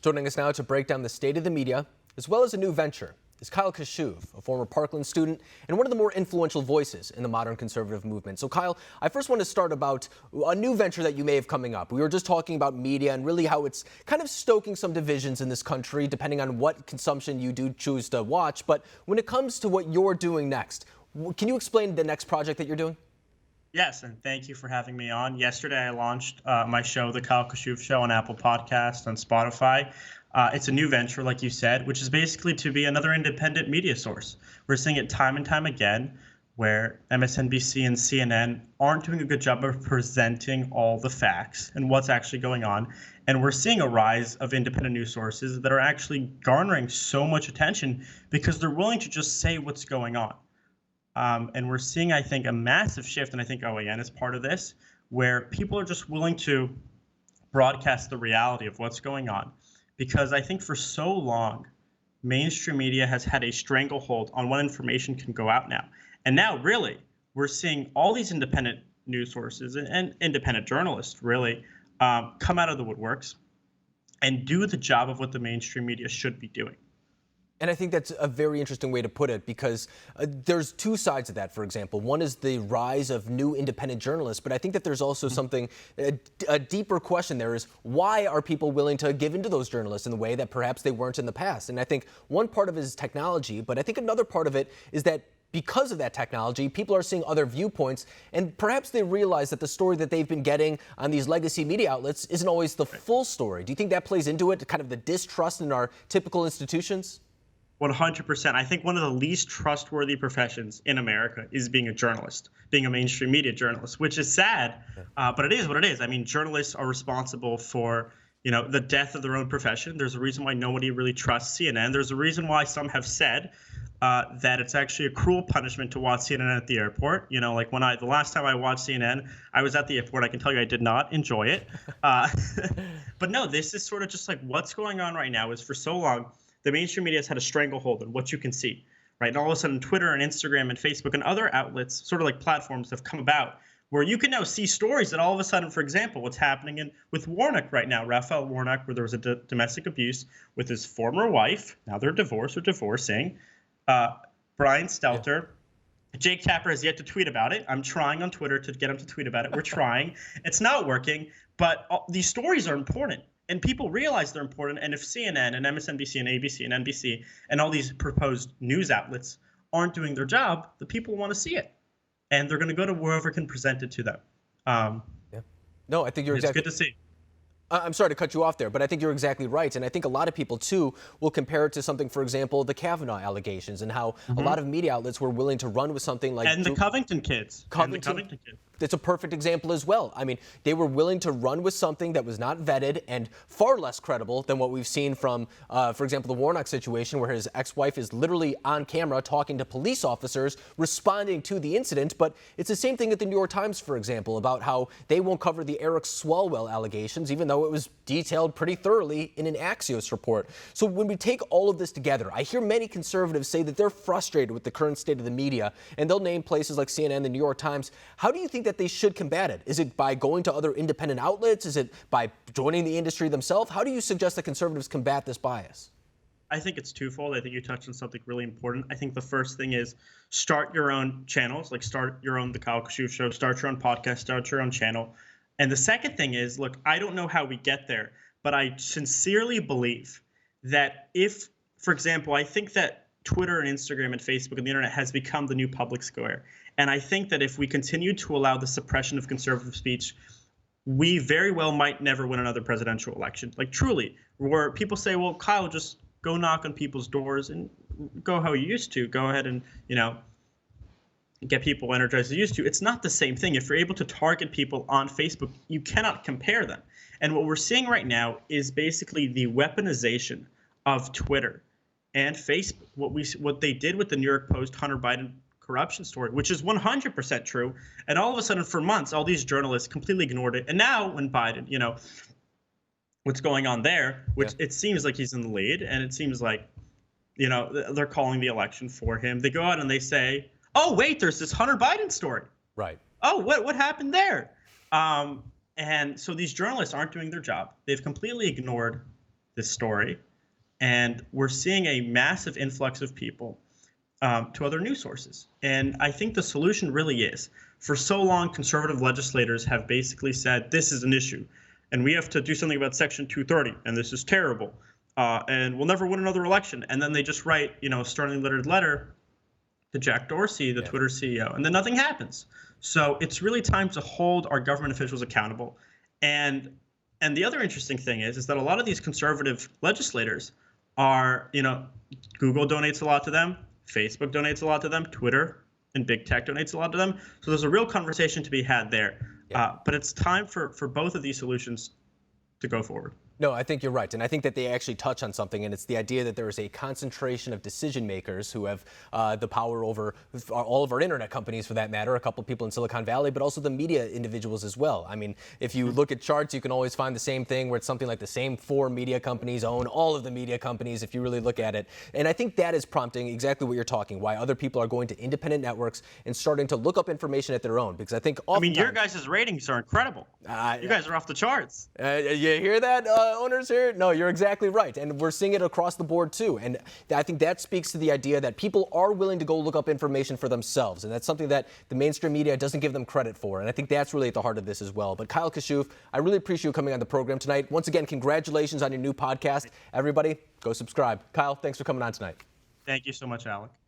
Joining us now to break down the state of the media, as well as a new venture, is Kyle Kashuv, a former Parkland student and one of the more influential voices in the modern conservative movement. So Kyle, I first want to start about a new venture that you may have coming up. We were just talking about media and really how it's kind of stoking some divisions in this country, depending on what consumption you do choose to watch. But when it comes to what you're doing next, can you explain the next project that you're doing? Yes, and thank you for having me on. Yesterday, I launched my show, The Kyle Kashuv Show, on Apple Podcasts, on Spotify. It's a new venture, like you said, which is basically to be another independent media source. We're seeing it time and time again where MSNBC and CNN aren't doing a good job of presenting all the facts and what's actually going on. And we're seeing a rise of independent news sources that are actually garnering so much attention because they're willing to just say what's going on. And we're seeing, I think, a massive shift, and I think OAN is part of this, where people are just willing to broadcast the reality of what's going on. Because I think for so long, mainstream media has had a stranglehold on what information can go out now. And now, really, we're seeing all these independent news sources and independent journalists, really, come out of the woodworks and do the job of what the mainstream media should be doing. And I think that's a very interesting way to put it because there's two sides of that, for example. One is the rise of new independent journalists, but I think that there's also something, a deeper question there is, why are people willing to give into those journalists in the way that perhaps they weren't in the past? And I think one part of it is technology, but I think another part of it is that because of that technology, people are seeing other viewpoints, and perhaps they realize that the story that they've been getting on these legacy media outlets isn't always the full story. Do you think that plays into it, kind of the distrust in our typical institutions? 100%. I think one of the least trustworthy professions in America is being a journalist, being a mainstream media journalist, which is sad, but it is what it is. I mean, journalists are responsible for, the death of their own profession. There's a reason why nobody really trusts CNN. There's a reason why some have said that it's actually a cruel punishment to watch CNN at the airport. Like the last time I watched CNN, I was at the airport. I can tell you I did not enjoy it. But no, this is sort of just like what's going on right now is for so long, the mainstream media has had a stranglehold on what you can see, right? And all of a sudden, Twitter and Instagram and Facebook and other outlets, sort of like platforms, have come about where you can now see stories that all of a sudden, for example, what's happening with Warnock right now, Raphael Warnock, where there was a domestic abuse with his former wife. Now they're divorced or divorcing. Brian Stelter. Jake Tapper has yet to tweet about it. I'm trying on Twitter to get him to tweet about it. We're trying. It's not working, but these stories are important. And people realize they're important. And if CNN and MSNBC and ABC and NBC and all these proposed news outlets aren't doing their job, the people want to see it. And they're going to go to wherever can present it to them. No, I think you're exactly. It's good to see. I'm sorry to cut you off there, but I think you're exactly right. And I think a lot of people, too, will compare it to something, for example, the Kavanaugh allegations and how a lot of media outlets were willing to run with something like... And the Covington kids. Covington kids. It's a perfect example as well. I mean, they were willing to run with something that was not vetted and far less credible than what we've seen from, for example, the Warnock situation where his ex-wife is literally on camera talking to police officers responding to the incident. But it's the same thing at the New York Times, for example, about how they won't cover the Eric Swalwell allegations, even though it was detailed pretty thoroughly in an Axios report. So when we take all of this together, I hear many conservatives say that they're frustrated with the current state of the media, and they'll name places like CNN, the New York Times. How do you think that they should combat it? Is it by going to other independent outlets? Is it by joining the industry themselves? How do you suggest that conservatives combat this bias? I think it's twofold. I think you touched on something really important. I think the first thing is start your own channels, like start your own The Kyle Kashuv Show, start your own podcast, start your own channel. And the second thing is, look, I don't know how we get there, but I sincerely believe that if, for example, I think that Twitter and Instagram and Facebook and the internet has become the new public square. And I think that if we continue to allow the suppression of conservative speech, we very well might never win another presidential election. Like truly, where people say, well, Kyle, just go knock on people's doors and go how you used to. Go ahead and, get people energized as you used to. It's not the same thing. If you're able to target people on Facebook, you cannot compare them. And what we're seeing right now is basically the weaponization of Twitter and Facebook. What they did with the New York Post Hunter Biden corruption story, which is 100% true. And all of a sudden, for months, all these journalists completely ignored it. And now when Biden, what's going on there, which it seems like he's in the lead, and it seems like, they're calling the election for him. They go out and they say, oh, wait, there's this Hunter Biden story. Right. Oh, what happened there? And so these journalists aren't doing their job. They've completely ignored this story, and we're seeing a massive influx of people to other news sources. And I think the solution really is, for so long, conservative legislators have basically said this is an issue, and we have to do something about Section 230, and this is terrible, and we'll never win another election. And then they just write, a sternly lettered letter to Jack Dorsey, the Twitter CEO, and then nothing happens. So it's really time to hold our government officials accountable. And the other interesting thing is that a lot of these conservative legislators are, Google donates a lot to them, Facebook donates a lot to them, Twitter and big tech donates a lot to them. So there's a real conversation to be had there. Yeah. But it's time for both of these solutions to go forward. No, I think you're right. And I think that they actually touch on something, and it's the idea that there is a concentration of decision makers who have the power over all of our internet companies, for that matter, a couple of people in Silicon Valley, but also the media individuals as well. I mean, if you look at charts, you can always find the same thing where it's something like the same 4 media companies own all of the media companies, if you really look at it. And I think that is prompting exactly what you're talking, why other people are going to independent networks and starting to look up information at their own. Because I think your guys' ratings are incredible. You guys are off the charts. You hear that? Owners here? No, you're exactly right. And we're seeing it across the board too. And I think that speaks to the idea that people are willing to go look up information for themselves. And that's something that the mainstream media doesn't give them credit for. And I think that's really at the heart of this as well. But Kyle Kashuv, I really appreciate you coming on the program tonight. Once again, congratulations on your new podcast. Everybody, go subscribe. Kyle, thanks for coming on tonight. Thank you so much, Alec.